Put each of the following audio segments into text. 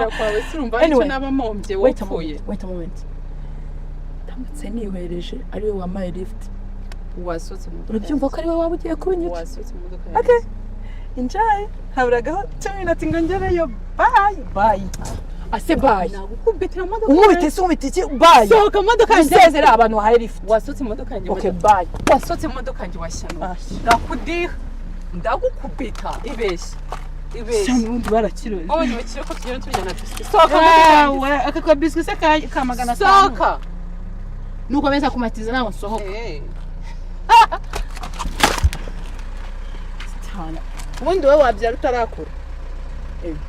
kwizera kwawe surumva icyo nabamombye wapfuye wait a moment tamutse niwereje ari we wamaye lift wasotse mu urabyumva ko ari we waba ugiye kubinyuka wasotse mu modoka okay enjoy haburagaho 2 minutes ngo ngereyo bye ase bye nagukubitira mu modoka umubite iki bye sohoka mu modoka yanjye abantu wahaye lift wasotse mu modoka yanjye okay bye wasotse mu modoka yanjye washyano ndakudiha ndagukubita ibeshye cyane undi barakiroje oye bakire ko tugenda tujyana biscuit sohoka mu modoka yanjye akakwa biscuit se ka magana sohoka nuko beza kumatiza nawe sohoka cyane ubundi wowe wabyara utarakura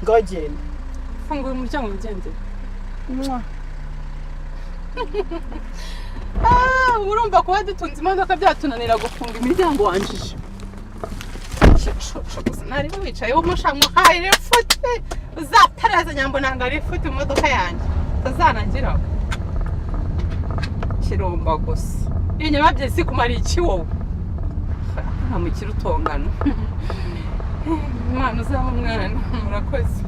ngogenda fungura umuryango mugende urumva kuba dutunze imodoka byatunanira gufunga imiryango wanjije gusa nari wicaye umushamwe hayire fute uzataraza Nyambo nanga ari fute mu modoka yanjye tazanangiraho kiromba gusa yenye babye si kumara iki wowe nkamukira utongana Imana uzaba umwana murakoze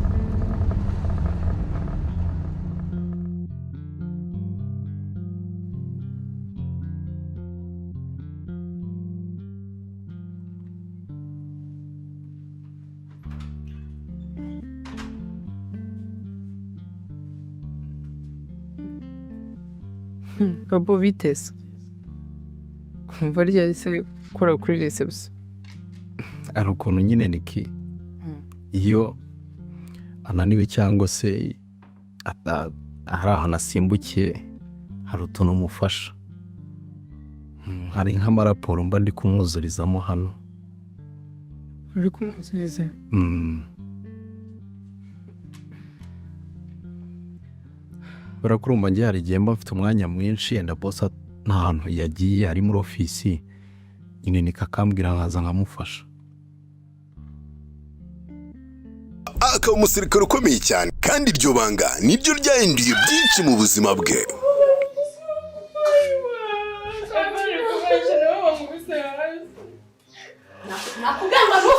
Gabo vitesse. Kumva ryahise kora kuri reception. Ari ukuntu nyine niki. Iyo ananiwe cyangwa se hari ahantu asimbukiye hari utuntu umufasha. Hari nk'amaraporo mba ndi kumwuzurizamo hano. Uri kumwuzuriza? Barakurumba ngiye hari igihe mba mfite umwanya mwinshi yenda boss nta hantu yagiye ari muri ofisi nyine nikakambwira nkaza nkamufasha. Akaba umusirikare ukomeye cyane kandi iryo banga niryo ryahinduye byinshi mu buzima bwe.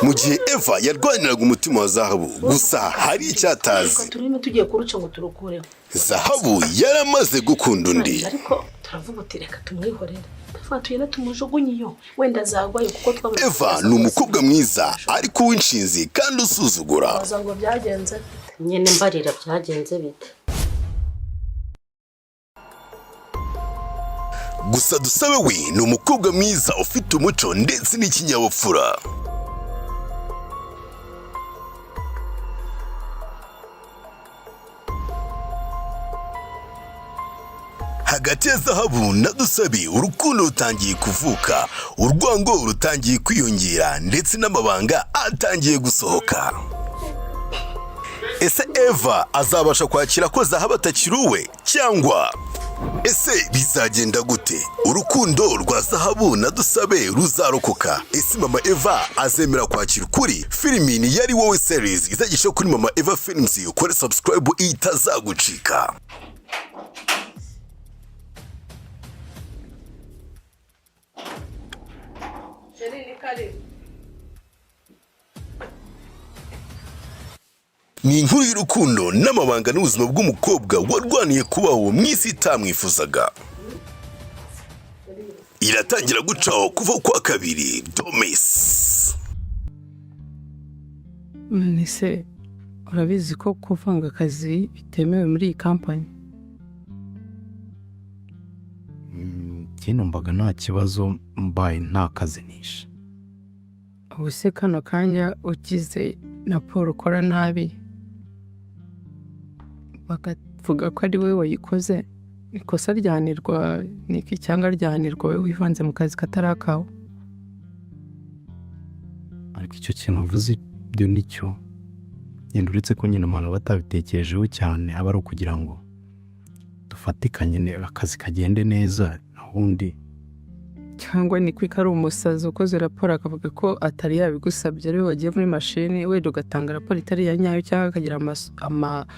Mu gihe Eva yarwaniraga umutima wa Zahabu gusa hari icyatazi. Turimo tugiye kuruca ngo turukureho. Zahabu yaramaze gukunda undi. Ariko turavuga uti reka tumwihorere. Fatuye na tumujugunyiyo wenda zagwaye kuko twabona. Eva ni umukobwa mwiza ariko w'inshinzi kandi usuzugura. Bazango byagenze. Nyene mbarira byagenze bite. Gusa Dusabe we ni umukobwa mwiza ufite umuco ndetse n'ikinyabupfura. Hagati ya Zahabu na Dusabe urukundo rutangiye kuvuka, urwango rutangiye kwiyongera ndetse n'amabanga atangiye gusohoka. Ese Eva azabasha kwakira ko Zahabu atakiruwe cyangwa ese bizagenda gute? Urukundo rwa Zahabu na Dusabe ruzarokoka? Ese Mama Eva azemera kwakira ukuri? Filimi ni Yari Wowe series izagisha kuri Mama Eva Films. Ukore subscribe itazagucika. Ni inkuru y'urukundo n'amabanga n'ubuzima bw'umukobwa warwaniye kubaho mu isi itamwifuzaga. Iratangira gucaho kuva kwa kabiri. Domis. Nise urabizi ko kuvanga akazi bitemewe muri iyi kampani. Kino mbaga nta kibazo mbaye nta kazi nishe. Ubuse kano kanya ugize na Paul ukora nabi bakavuga ko ari we wayikoze, ikosa ryanirwa niki cyangwa ryanirwa we wivanze mu kazi katarakaho. Ariko icyo kintu uvuze byo nicyo yenda uretse ko nyine umuntu batabitekerejeho cyane aba ari ukugira ngo dufatikanye akazi kagende neza nahundi, cyangwa ni kwika ari umusazi ukoze raporo akavuga ko atari yabigusabye ari we wagiye muri mashini we ugatanga raporo itari ya nyayo cyangwa akagira amakuru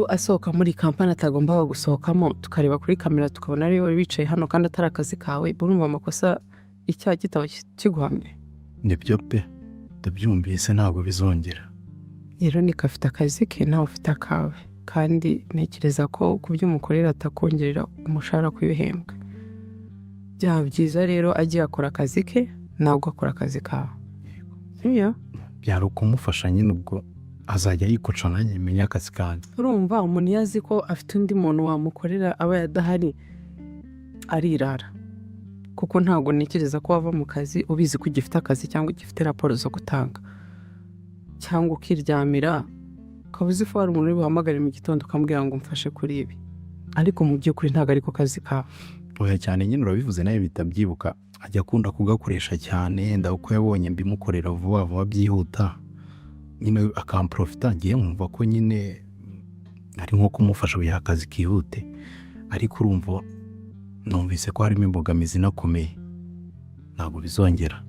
asohoka muri kampani atagomba gusohokamo, tukareba kuri kamera tukabona ari we bicaye hano kandi atari akazi kawe. Urumva amakosa icyaha kitaba kiguhamye? Nibyo pe ndabyumvise ntabwo bizongera. rero niko afite akazi ke nawe ufite akawe kandi ntekereza ko ku byo umukorera atakongerera umushahara ku bihembwe. Byaba byiza rero agiye akora akazi ke nawe ugakora akazi kawe. byari ukumufasha nyine ubwo azajya yikoca nanjye menya akazi kanjye. Urumva umuntu yazi ko afite undi muntu wamukorera aba yadahari arirara, kuko ntabwo ntekereza ko wava mu kazi ubizi ko ugifite akazi cyangwa ugifite raporo zo gutanga, cyangwa ukiryamira ukaba uzi ko hari umuntu uri buhamagare mu gitondo ukamubwira ngo mfashe kuri ibi, ariko mu by'ukuri ntabwo ariko kazi kawe. Oya cyane nyine urabivuze nawe bitabyibuka, ajya akunda kugakoresha cyane, yenda uko yabonye mbimukorera vuba vuba byihuta nyine akamprofita, ngiye nkumva ko nyine ari nko kumufasha kugira akazi kihute, ariko urumva numvise ko harimo imbogamizi inakomeye, ntabwo bizongera.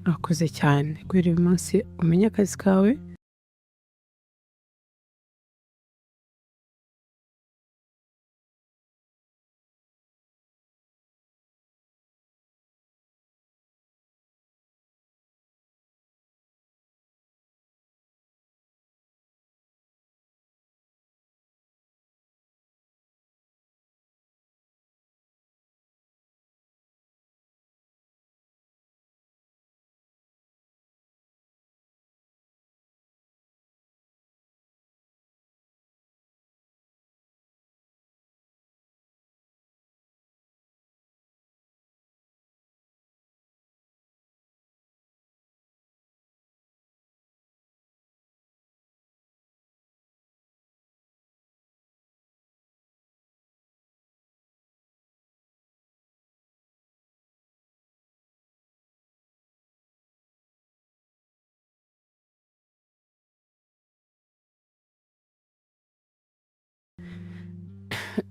Akoze cyane guhera uyu munsi umenye akazi kawe.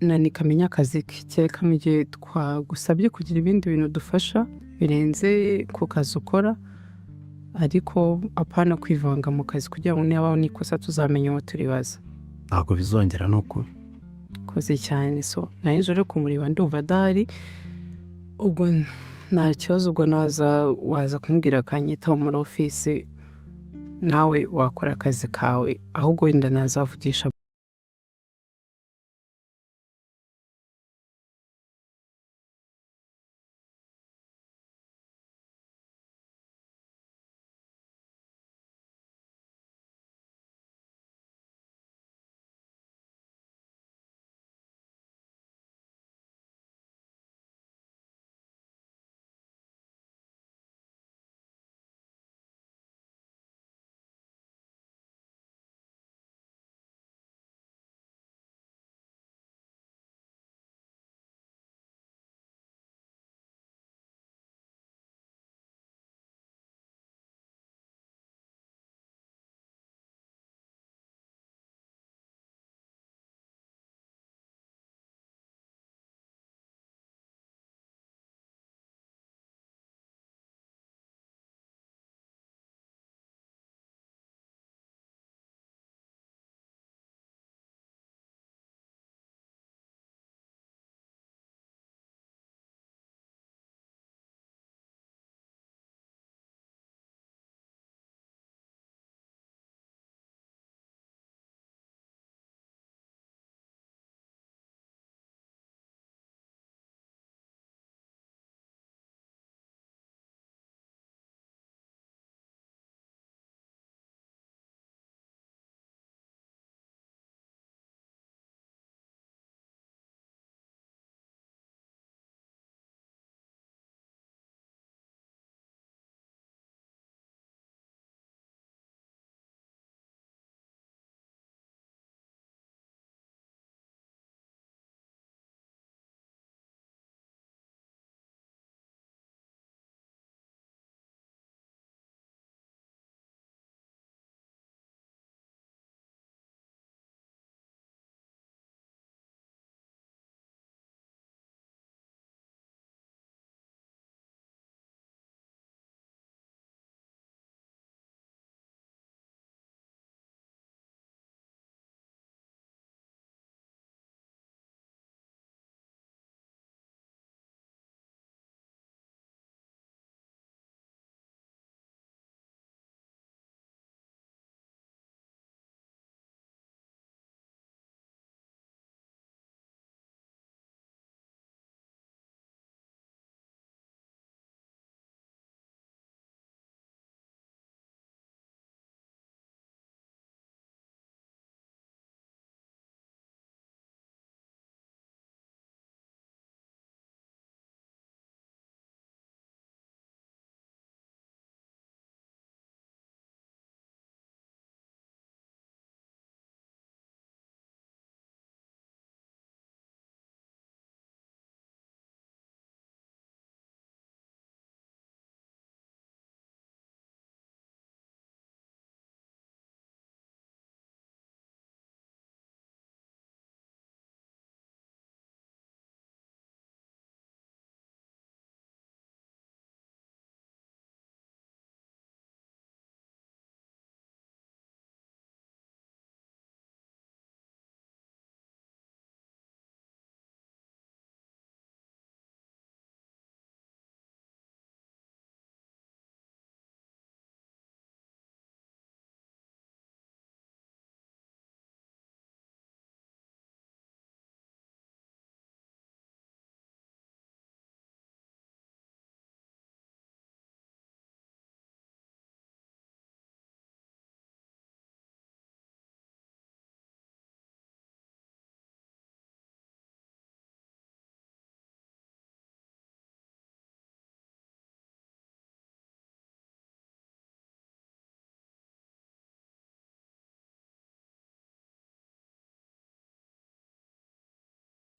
Na nikamenya akazi ke, kereka mu gihe twagusabye kugira ibindi bintu dufasha birenze ku kazi ukora, ariko apana kwivanga mu kazi kugira ngo niba nikosa tuzamenya uwo turibaza. Ntabwo bizongera n'ukuri. Koze cyane, so naje rero kumureba ndumva adahari, ubwo nta kibazo, ubwo waza kumbwira akanyitaho muri ofisi, nawe wakora akazi kawe, ahubwo wenda nazavugisha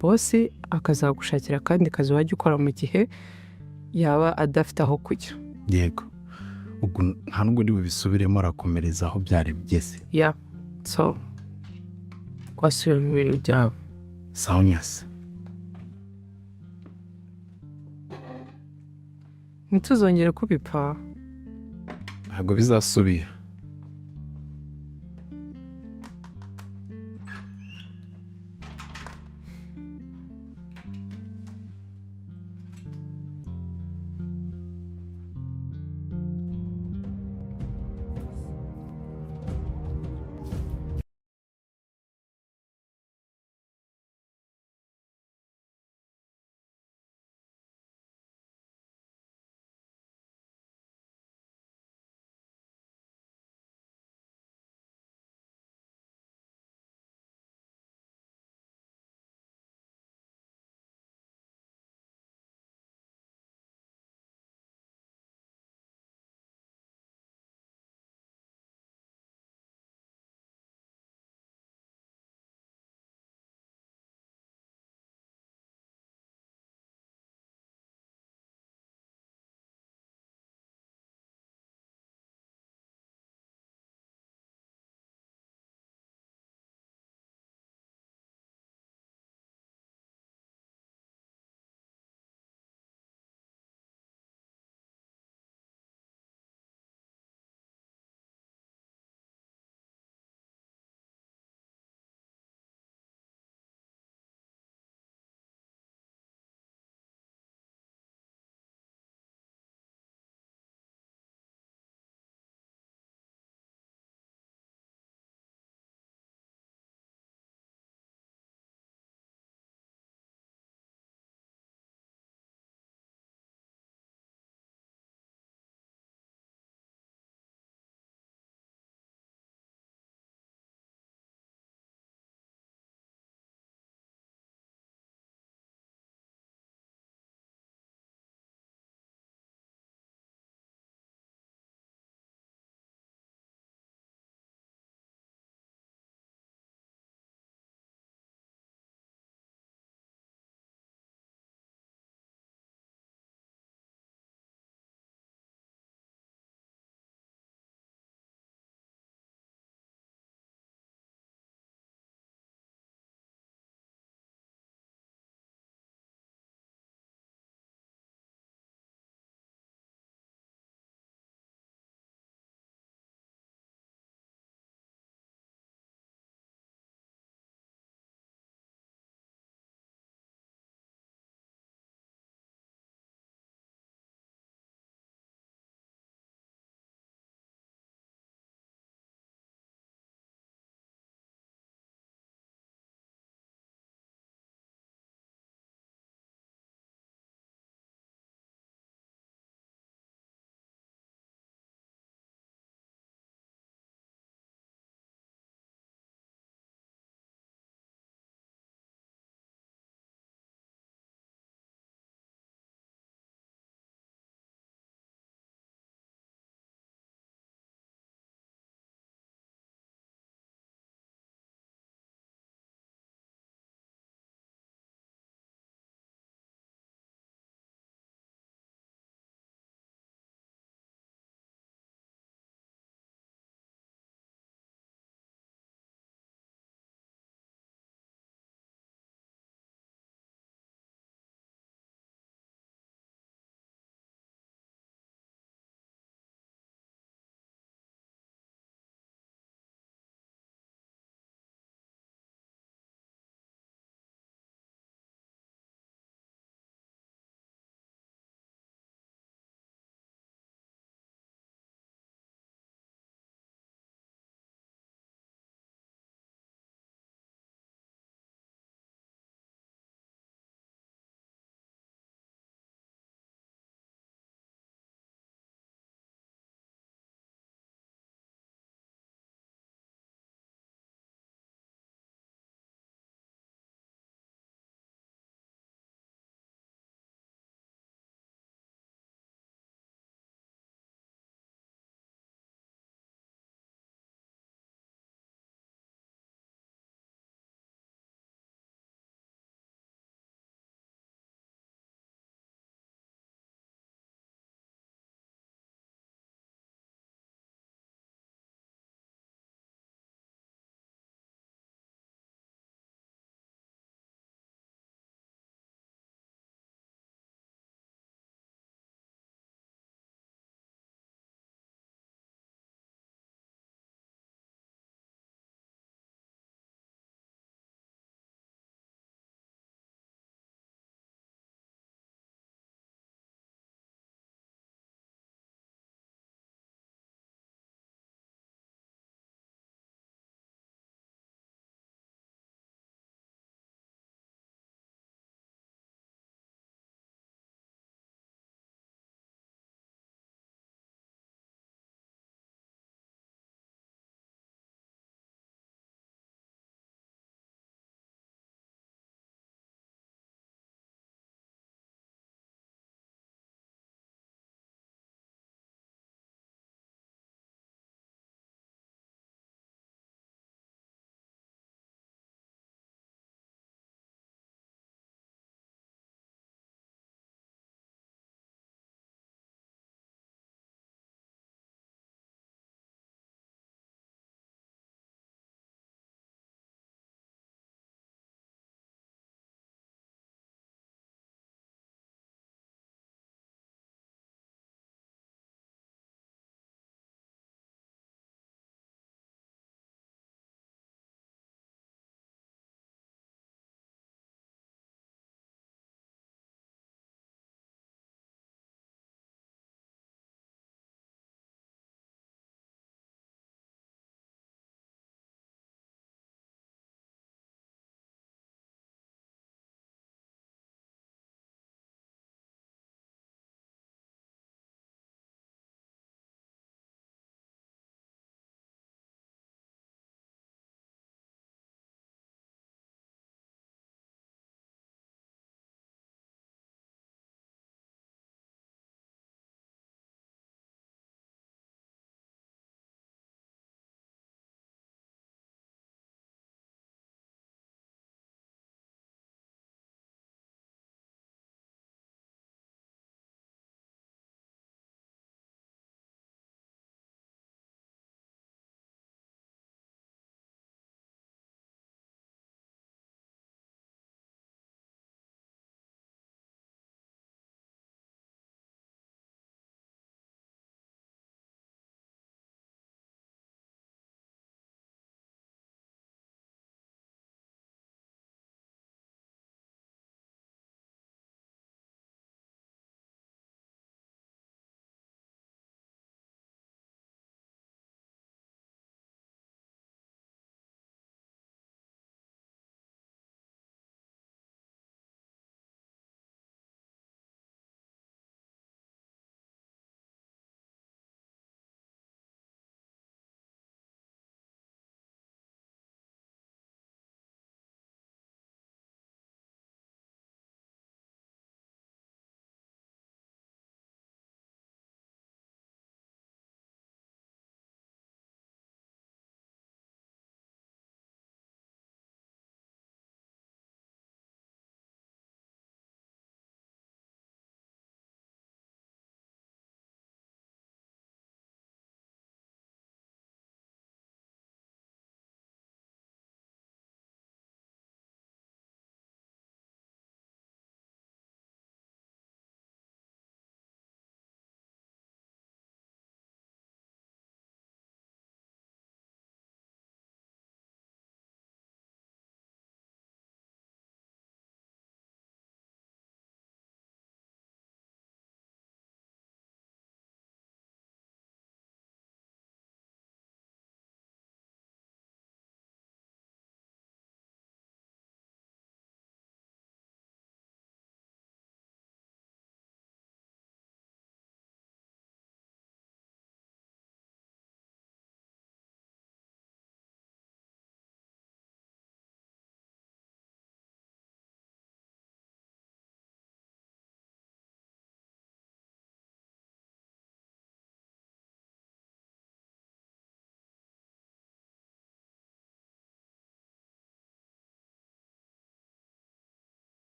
bosi akazagushakira akandi kazi wajya ukora mu gihe yaba adafite aho kujya. yego ubwo nta nubwo ndi bubisubiremo arakomereza aho byari bigeze. ya so kwasubira mu bintu byawe. sawa nyase. ntituzongere kubipfa. ntabwo bizasubira.